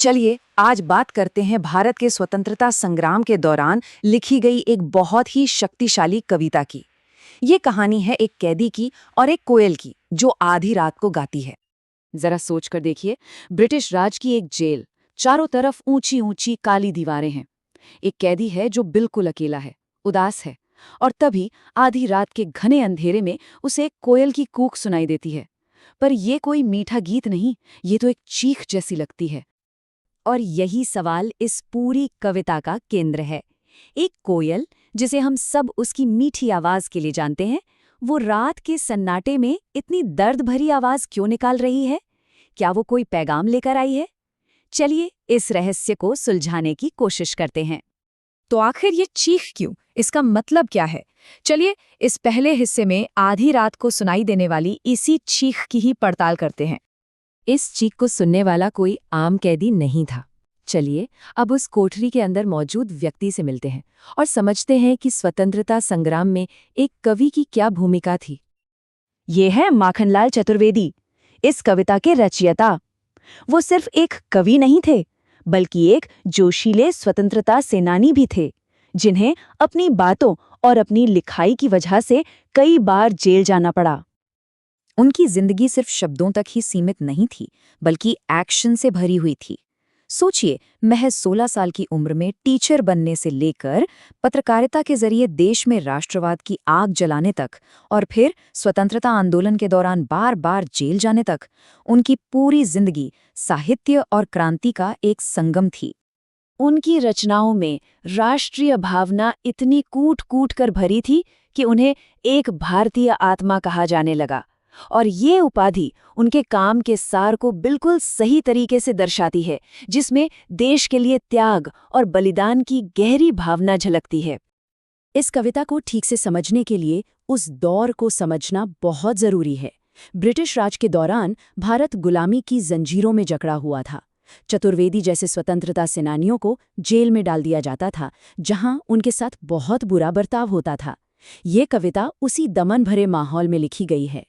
चलिए आज बात करते हैं भारत के स्वतंत्रता संग्राम के दौरान लिखी गई एक बहुत ही शक्तिशाली कविता की। ये कहानी है एक कैदी की और एक कोयल की जो आधी रात को गाती है। जरा सोच कर देखिए, ब्रिटिश राज की एक जेल, चारों तरफ ऊंची ऊंची काली दीवारें हैं। एक कैदी है जो बिल्कुल अकेला है, उदास है, और तभी आधी रात के घने अंधेरे में उसे एक कोयल की कूक सुनाई देती है। पर ये कोई मीठा गीत नहीं, ये तो एक चीख जैसी लगती है। और यही सवाल इस पूरी कविता का केंद्र है। एक कोयल, जिसे हम सब उसकी मीठी आवाज के लिए जानते हैं, वो रात के सन्नाटे में इतनी दर्द भरी आवाज क्यों निकाल रही है? क्या वो कोई पैगाम लेकर आई है? चलिए इस रहस्य को सुलझाने की कोशिश करते हैं। तो आखिर ये चीख क्यों? इसका मतलब क्या है? चलिए इस पहले हिस्से में आधी रात को सुनाई देने वाली इसी चीख की ही पड़ताल करते हैं। इस चीख को सुनने वाला कोई आम कैदी नहीं था। चलिए अब उस कोठरी के अंदर मौजूद व्यक्ति से मिलते हैं और समझते हैं कि स्वतंत्रता संग्राम में एक कवि की क्या भूमिका थी। ये है माखनलाल चतुर्वेदी, इस कविता के रचयिता। वो सिर्फ एक कवि नहीं थे, बल्कि एक जोशीले स्वतंत्रता सेनानी भी थे, जिन्हें अपनी बातों और अपनी लिखाई की वजह से कई बार जेल जाना पड़ा। उनकी जिंदगी सिर्फ शब्दों तक ही सीमित नहीं थी, बल्कि एक्शन से भरी हुई थी। सोचिए, महज 16 साल की उम्र में टीचर बनने से लेकर पत्रकारिता के जरिए देश में राष्ट्रवाद की आग जलाने तक, और फिर स्वतंत्रता आंदोलन के दौरान बार बार जेल जाने तक, उनकी पूरी जिंदगी साहित्य और क्रांति का एक संगम थी। उनकी रचनाओं में राष्ट्रीय भावना इतनी कूट कूट कर भरी थी कि उन्हें एक भारतीय आत्मा कहा जाने लगा। और ये उपाधि उनके काम के सार को बिल्कुल सही तरीके से दर्शाती है, जिसमें देश के लिए त्याग और बलिदान की गहरी भावना झलकती है। इस कविता को ठीक से समझने के लिए उस दौर को समझना बहुत जरूरी है। ब्रिटिश राज के दौरान भारत गुलामी की जंजीरों में जकड़ा हुआ था। चतुर्वेदी जैसे स्वतंत्रता सेनानियों को जेल में डाल दिया जाता था, जहां उनके साथ बहुत बुरा बर्ताव होता था। ये कविता उसी दमन भरे माहौल में लिखी गई है।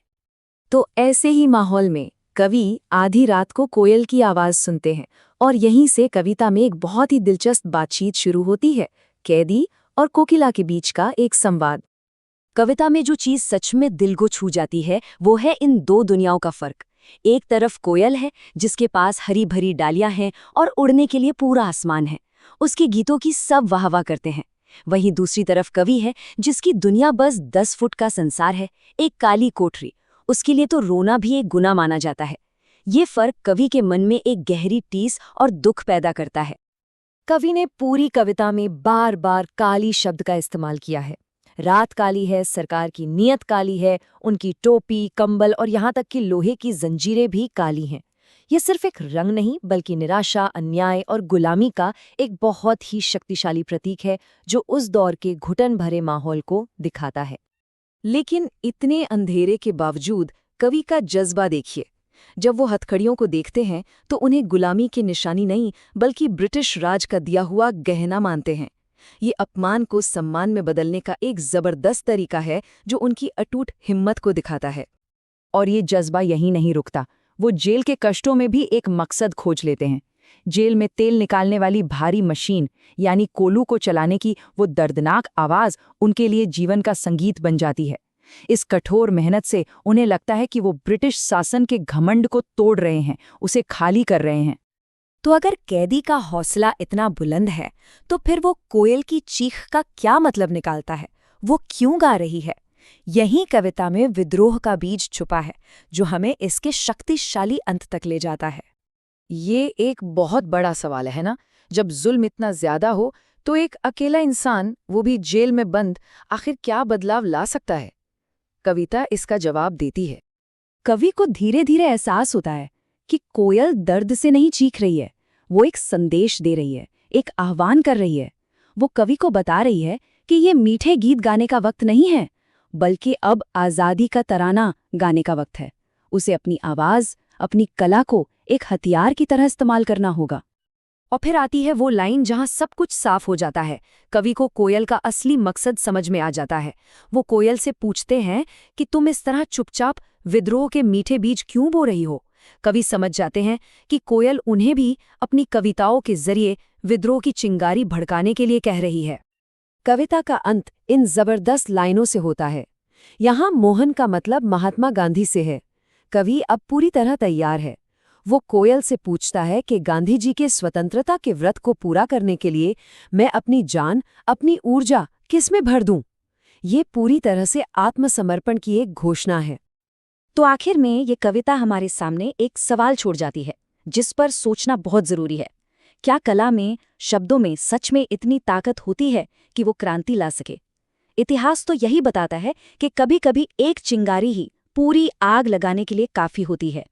तो ऐसे ही माहौल में कवि आधी रात को कोयल की आवाज सुनते हैं, और यहीं से कविता में एक बहुत ही दिलचस्प बातचीत शुरू होती है, कैदी और कोकिला के बीच का एक संवाद। कविता में जो चीज सच में दिल को छू जाती है, वो है इन दो दुनियाओं का फर्क। एक तरफ कोयल है, जिसके पास हरी भरी डालियां हैं और उड़ने के लिए पूरा आसमान है, उसके गीतों की सब वाहवा करते हैं। वहीं दूसरी तरफ कवि है, जिसकी दुनिया बस 10 फुट का संसार है, एक काली कोठरी, उसके लिए तो रोना भी एक गुनाह माना जाता है। ये फर्क कवि के मन में एक गहरी टीस और दुख पैदा करता है। कवि ने पूरी कविता में बार बार काली शब्द का इस्तेमाल किया है। रात काली है, सरकार की नीयत काली है, उनकी टोपी, कंबल और यहाँ तक कि लोहे की जंजीरें भी काली हैं। ये सिर्फ एक रंग नहीं, बल्कि निराशा, अन्याय और गुलामी का एक बहुत ही शक्तिशाली प्रतीक है, जो उस दौर के घुटन भरे माहौल को दिखाता है। लेकिन इतने अंधेरे के बावजूद कवि का जज्बा देखिए। जब वो हथकड़ियों को देखते हैं तो उन्हें गुलामी की निशानी नहीं, बल्कि ब्रिटिश राज का दिया हुआ गहना मानते हैं। ये अपमान को सम्मान में बदलने का एक जबरदस्त तरीका है, जो उनकी अटूट हिम्मत को दिखाता है। और ये जज्बा यहीं नहीं रुकता, वो जेल के कष्टों में भी एक मकसद खोज लेते हैं। जेल में तेल निकालने वाली भारी मशीन, यानी कोलू को चलाने की वो दर्दनाक आवाज उनके लिए जीवन का संगीत बन जाती है। इस कठोर मेहनत से उन्हें लगता है कि वो ब्रिटिश शासन के घमंड को तोड़ रहे हैं, उसे खाली कर रहे हैं। तो अगर कैदी का हौसला इतना बुलंद है, तो फिर वो कोयल की चीख का क्या मतलब निकालता है? वो क्यों गा रही है? यही कविता में विद्रोह का बीज छुपा है, जो हमें इसके शक्तिशाली अंत तक ले जाता है। ये एक बहुत बड़ा सवाल है ना? जब जुल्म इतना ज्यादा हो, तो एक अकेला इंसान, वो भी जेल में बंद, आखिर क्या बदलाव ला सकता है? कविता इसका जवाब देती है। कवि को धीरे धीरे एहसास होता है कि कोयल दर्द से नहीं चीख रही है, वो एक संदेश दे रही है, एक आह्वान कर रही है। वो कवि को बता रही है कि ये मीठे गीत गाने का वक्त नहीं है, बल्कि अब आज़ादी का तराना गाने का वक्त है। उसे अपनी आवाज़, अपनी कला को एक हथियार की तरह इस्तेमाल करना होगा। और फिर आती है वो लाइन जहां सब कुछ साफ हो जाता है। कवि को कोयल का असली मकसद समझ में आ जाता है। वो कोयल से पूछते हैं कि तुम इस तरह चुपचाप विद्रोह के मीठे बीज क्यों बो रही हो? कवि समझ जाते हैं कि कोयल उन्हें भी अपनी कविताओं के जरिए विद्रोह की चिंगारी भड़काने के लिए कह रही है। कविता का अंत इन जबरदस्त लाइनों से होता है। यहाँ मोहन का मतलब महात्मा गांधी से है। कवि अब पूरी तरह तैयार है। वो कोयल से पूछता है कि गांधी जी के स्वतंत्रता के व्रत को पूरा करने के लिए मैं अपनी जान, अपनी ऊर्जा किस में भर दूं? ये पूरी तरह से आत्मसमर्पण की एक घोषणा है। तो आखिर में ये कविता हमारे सामने एक सवाल छोड़ जाती है, जिस पर सोचना बहुत जरूरी है। क्या कला में, शब्दों में सच में इतनी ताकत होती है कि वो क्रांति ला सके? इतिहास तो यही बताता है कि कभी-कभी एक चिंगारी ही पूरी आग लगाने के लिए काफी होती है।